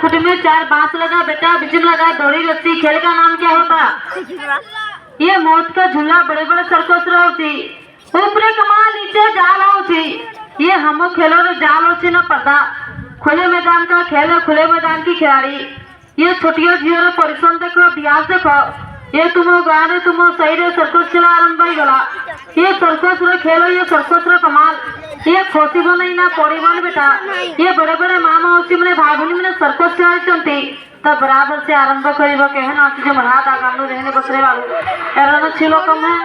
खुट में 4 बांस लगा बेटा, बीच में लगा दौड़ी रस्सी। खेल का नाम क्या होता? ये मौत का झूला। बड़े बड़े सर्कस होती, ऊपरे कमाल नीचे जाल होती। ये हमो खेलो रे जाल होती ना पर्दा। खुले मैदान का खेल है, खुले मैदान की खिलाड़ी। ये छोटियों जियो रे परिश्रम देखो, अभ्यास देखो। ये तुम गाने तुम सही रे सर्कस खेला आरंभ ही गला। ये सर्कस रे खेलो, ये सर्कस रे कमाल। ये खोसी बन ना पड़ी बन बेटा। ये बड़े बड़े मामा उसी मैंने भाई भनी मैंने सर्कस चलती तब बराबर से आरंभ करीब कहना जो हाथ आगानु रहने बसरे वालू एरा छिलो कम है।